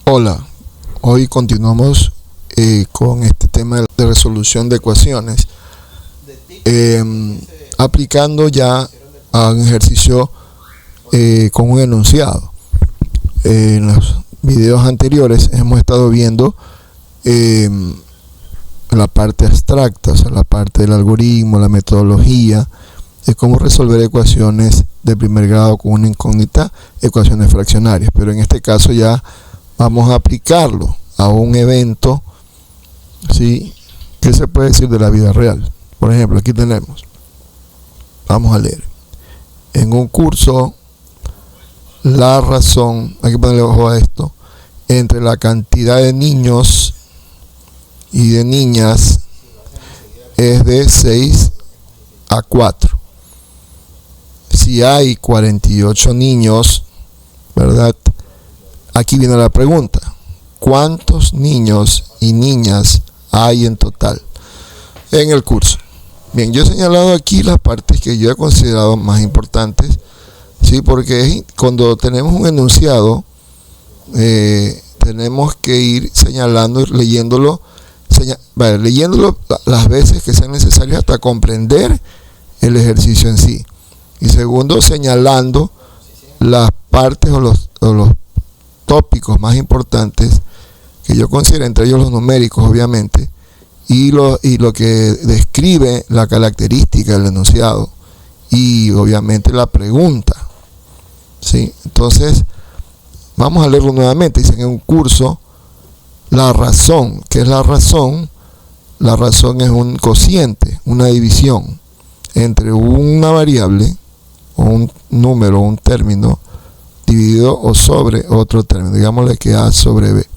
Hola, hoy continuamos con este tema de resolución de ecuaciones, aplicando ya a un ejercicio con un enunciado. En los videos anteriores hemos estado viendo la parte abstracta, o sea, la parte del algoritmo, la metodología de cómo resolver ecuaciones de primer grado con una incógnita, ecuaciones fraccionarias. Pero en este caso ya vamos a aplicarlo a un evento, ¿sí? ¿Qué se puede decir de la vida real? Por ejemplo, aquí tenemos, vamos a leer, en un curso, la razón, hay que ponerle ojo a esto, entre la cantidad de niños y de niñas es de 6 a 4. Si hay 48 niños, ¿verdad? Aquí viene la pregunta: ¿cuántos niños y niñas hay en total en el curso? Bien, yo he señalado aquí las partes que yo he considerado más importantes, ¿sí? Porque cuando tenemos un enunciado, tenemos que ir señalando, leyéndolo las veces que sean necesarias hasta comprender el ejercicio en sí. Y segundo, señalando las partes o los tópicos más importantes que yo considero, entre ellos los numéricos, obviamente, y lo que describe la característica del enunciado y obviamente la pregunta, ¿sí? Entonces, vamos a leerlo nuevamente. Dicen en un curso, la razón. ¿Qué es la razón? La razón es un cociente, una división entre una variable o un número o un término dividido o sobre otro término. Digámosle que A sobre B.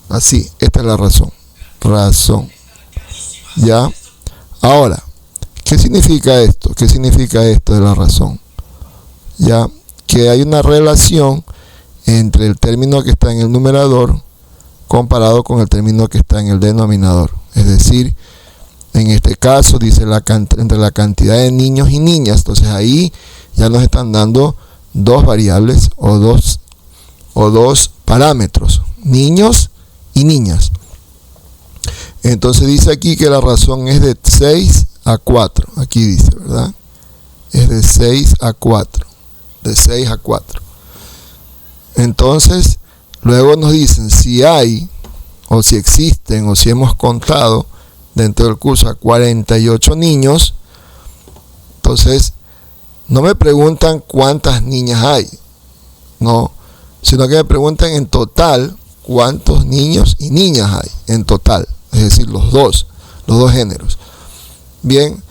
Así, esta es la razón. Razón. ¿Ya? Ahora, ¿qué significa esto? ¿Qué significa esto de la razón? Ya, que hay una relación entre el término que está en el numerador comparado con el término que está en el denominador. Es decir, en este caso dice entre la cantidad de niños y niñas. Entonces ahí ya nos están dando dos variables o dos parámetros, niños y niñas. Entonces dice aquí que la razón es de 6 a 4. Aquí dice, ¿verdad? Es de 6 a 4. De 6 a 4. Entonces, luego nos dicen si hay, o si existen, o si hemos contado dentro del curso a 48 niños. Entonces, no me preguntan cuántas niñas hay, no, sino que me preguntan en total cuántos niños y niñas hay en total, es decir, los dos géneros. Bien,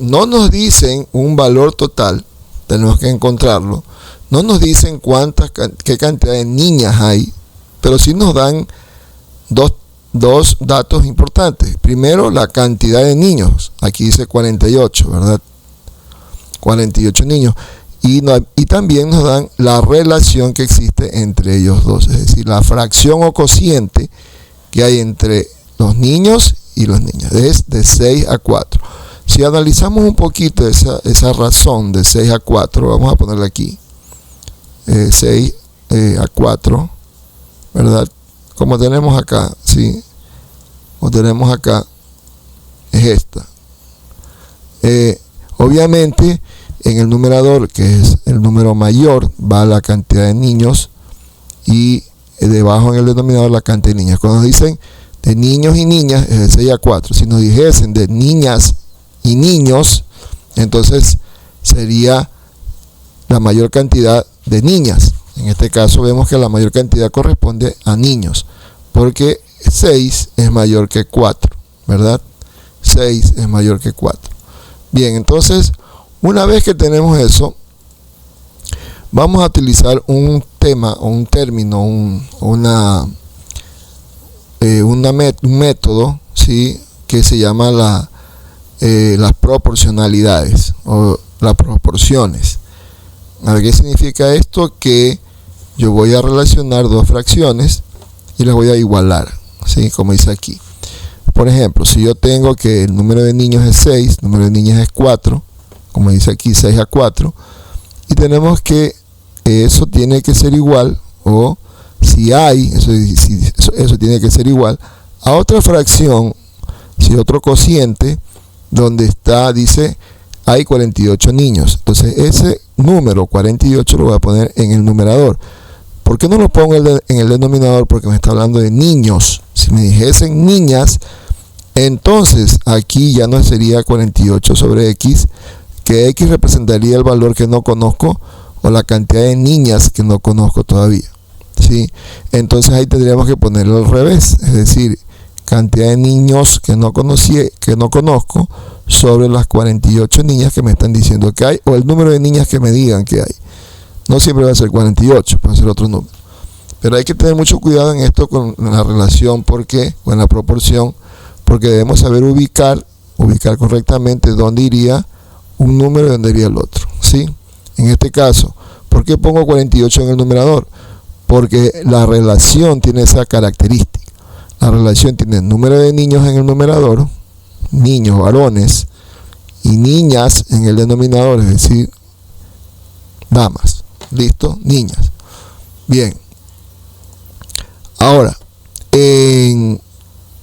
no nos dicen un valor total, tenemos que encontrarlo. No nos dicen qué cantidad de niñas hay, pero sí nos dan dos datos importantes. Primero, la cantidad de niños. Aquí dice 48, ¿verdad? 48 niños. Y también nos dan la relación que existe entre ellos dos, es decir, la fracción o cociente que hay entre los niños y las niñas. Es de 6 a 4. Si analizamos un poquito esa razón de 6 a 4, vamos a ponerla aquí. 6 a 4, ¿verdad? Como tenemos acá, ¿sí? Como tenemos acá, es esta. Obviamente, en el numerador, que es el número mayor, va la cantidad de niños y debajo en el denominador la cantidad de niñas. Cuando nos dicen de niños y niñas, es de 6 a 4. Si nos dijesen de niñas y niños, entonces sería la mayor cantidad de niñas. En este caso vemos que la mayor cantidad corresponde a niños, porque 6 es mayor que 4, ¿verdad? 6 es mayor que 4. Bien, entonces, una vez que tenemos eso, vamos a utilizar un tema o un término, un método, ¿sí? Que se llama las proporcionalidades o las proporciones. A ver, ¿qué significa esto? Que yo voy a relacionar dos fracciones y las voy a igualar, ¿sí? Como dice aquí. Por ejemplo, si yo tengo que el número de niños es 6, el número de niñas es 4, como dice aquí, 6 a 4, y tenemos que eso tiene que ser igual o si hay, eso tiene que ser igual a otra fracción, si otro cociente, donde dice hay 48 niños. Entonces ese número 48 lo voy a poner en el numerador. ¿Por qué no lo pongo en el denominador? Porque me está hablando de niños. Si me dijesen niñas, entonces aquí ya no sería 48 sobre x, que x representaría el valor que no conozco o la cantidad de niñas que no conozco todavía, ¿sí? Entonces ahí tendríamos que ponerlo al revés, es decir, cantidad de niños que no conozco sobre las 48 niñas que me están diciendo que hay, o el número de niñas que me digan que hay. No siempre va a ser 48, puede ser otro número. Pero hay que tener mucho cuidado en esto con la relación, o en la proporción, porque debemos saber ubicar correctamente dónde iría un número y dónde iría el otro, ¿sí? En este caso, ¿por qué pongo 48 en el numerador? Porque la relación tiene esa característica. La relación tiene el número de niños en el numerador, niños, varones, y niñas en el denominador, es decir, damas. ¿Listo? Niñas. Bien. Ahora, en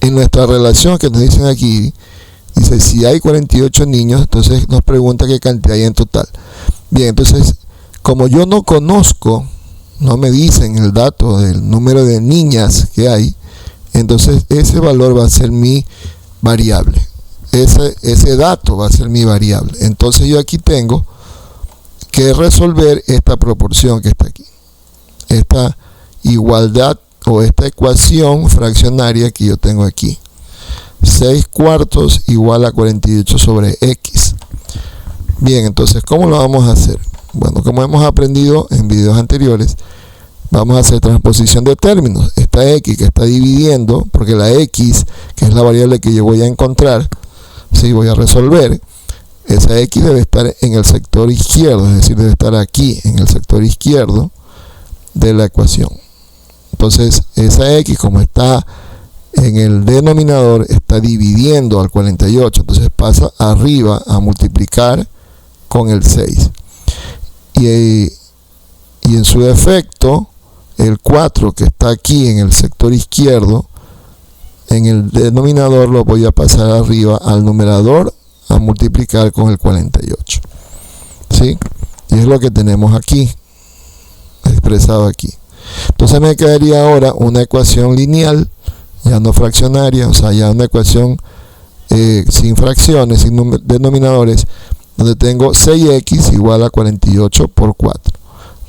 nuestra relación que nos dicen aquí, dice si hay 48 niños, entonces nos pregunta qué cantidad hay en total. Bien, entonces, como yo no conozco, no me dicen el dato del número de niñas que hay, entonces ese valor va a ser mi variable. Ese dato va a ser mi variable. Entonces yo aquí tengo que resolver esta proporción que está aquí. Esta igualdad o esta ecuación fraccionaria que yo tengo aquí. 6/4 igual a 48 sobre x. Bien, entonces, ¿cómo lo vamos a hacer? Bueno, como hemos aprendido en videos anteriores, vamos a hacer transposición de términos. Esta x que está dividiendo, porque la x, que es la variable que yo voy a encontrar, si voy a resolver, esa x debe estar en el sector izquierdo, es decir, debe estar aquí, en el sector izquierdo de la ecuación. Entonces, esa x, como está en el denominador, está dividiendo al 48, entonces pasa arriba a multiplicar con el 6. Y en su defecto, el 4 que está aquí en el sector izquierdo, en el denominador lo voy a pasar arriba al numerador a multiplicar con el 48. ¿Sí? Y es lo que tenemos aquí, expresado aquí. Entonces me quedaría ahora una ecuación lineal, ya no fraccionaria, o sea, ya una ecuación sin fracciones, sin denominadores, donde tengo 6x igual a 48 por 4.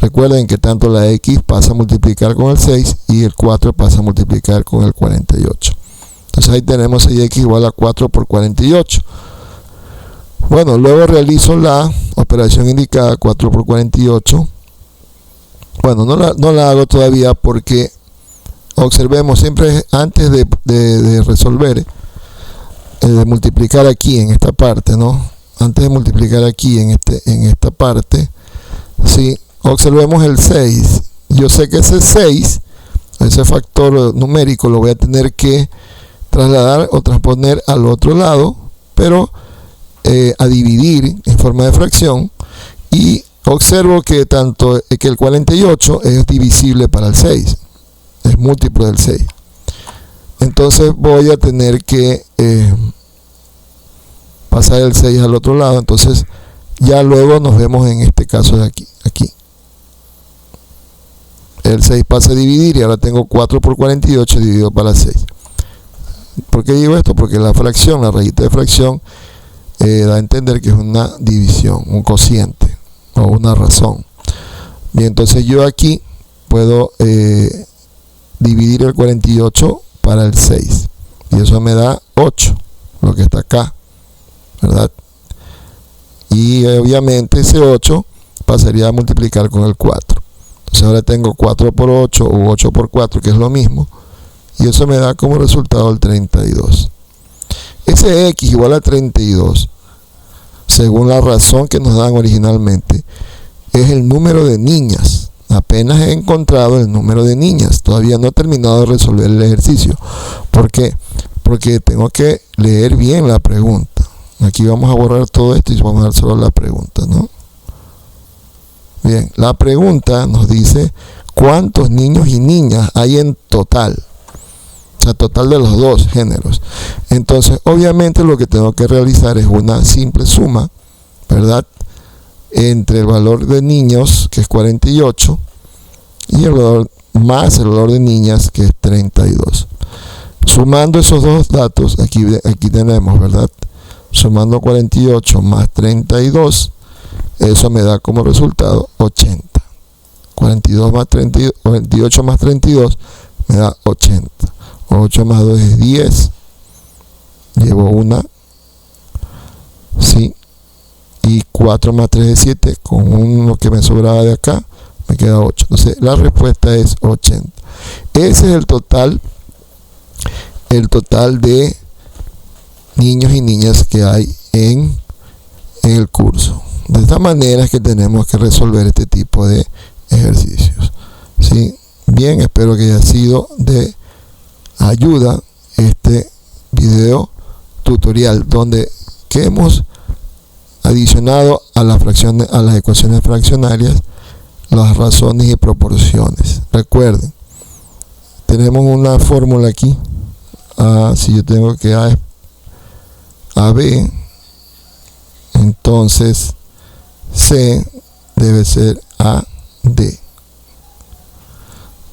Recuerden que tanto la x pasa a multiplicar con el 6 y el 4 pasa a multiplicar con el 48. Entonces ahí tenemos 6x igual a 4 por 48. Bueno, luego realizo la operación indicada, 4 por 48. Bueno, no la hago todavía porque observemos siempre antes de resolver, de multiplicar aquí en esta parte, ¿no? Antes de multiplicar aquí en esta parte, ¿sí? Observemos el 6. Yo sé que ese 6, ese factor numérico, lo voy a tener que trasladar o transponer al otro lado, pero a dividir en forma de fracción, y observo que que el 48 es divisible para el 6, es múltiplo del 6. Entonces voy a tener que pasar el 6 al otro lado. Entonces ya luego nos vemos en este caso de aquí. El 6 pasa a dividir y ahora tengo 4 por 48 dividido para 6. ¿Por qué digo esto? Porque la fracción, la rayita de fracción, da a entender que es una división, un cociente o una razón. Bien, entonces yo aquí puedo dividir el 48 para el 6 y eso me da 8, lo que está acá, ¿verdad? Y obviamente ese 8 pasaría a multiplicar con el 4. Entonces ahora tengo 4 por 8 o 8 por 4, que es lo mismo, y eso me da como resultado el 32. Ese x igual a 32, según la razón que nos dan originalmente, es el número de niñas. Apenas he encontrado el número de niñas, todavía no he terminado de resolver el ejercicio. ¿Por qué? Porque tengo que leer bien la pregunta. Aquí vamos a borrar todo esto y vamos a dar solo la pregunta, ¿no? Bien, la pregunta nos dice cuántos niños y niñas hay en total. O sea, total de los dos géneros. Entonces, obviamente lo que tengo que realizar es una simple suma, ¿verdad? Entre el valor de niños, que es 48, y el valor más el valor de niñas, que es 32. Sumando esos dos datos, aquí tenemos, ¿verdad? Sumando 48 más 32, eso me da como resultado 80. 48 más 32 me da 80. 8 más 2 es 10. Llevo una. Sí. Y 4 más 3 es 7. Con uno que me sobraba de acá, me queda 8. Entonces, la respuesta es 80. Ese es el total de niños y niñas que hay en el curso. De esta manera es que tenemos que resolver este tipo de ejercicios. ¿Sí? Bien, espero que haya sido de ayuda este video tutorial donde que hemos adicionado a las fracciones, a las ecuaciones fraccionarias, las razones y proporciones. Recuerden, tenemos una fórmula aquí. Si yo tengo que A es AB, entonces C debe ser AD.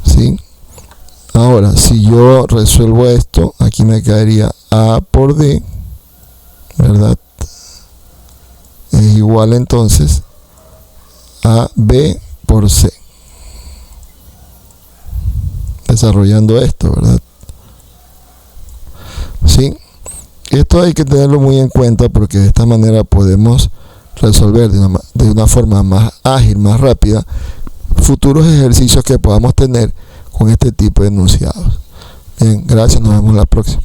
¿Sí? Ahora, si yo resuelvo esto, aquí me quedaría A por D, ¿verdad? Es igual entonces a B por C. Desarrollando esto, ¿verdad? ¿Sí? Esto hay que tenerlo muy en cuenta porque de esta manera podemos resolver de una forma más ágil, más rápida, futuros ejercicios que podamos tener con este tipo de enunciados. Bien, gracias, nos vemos la próxima.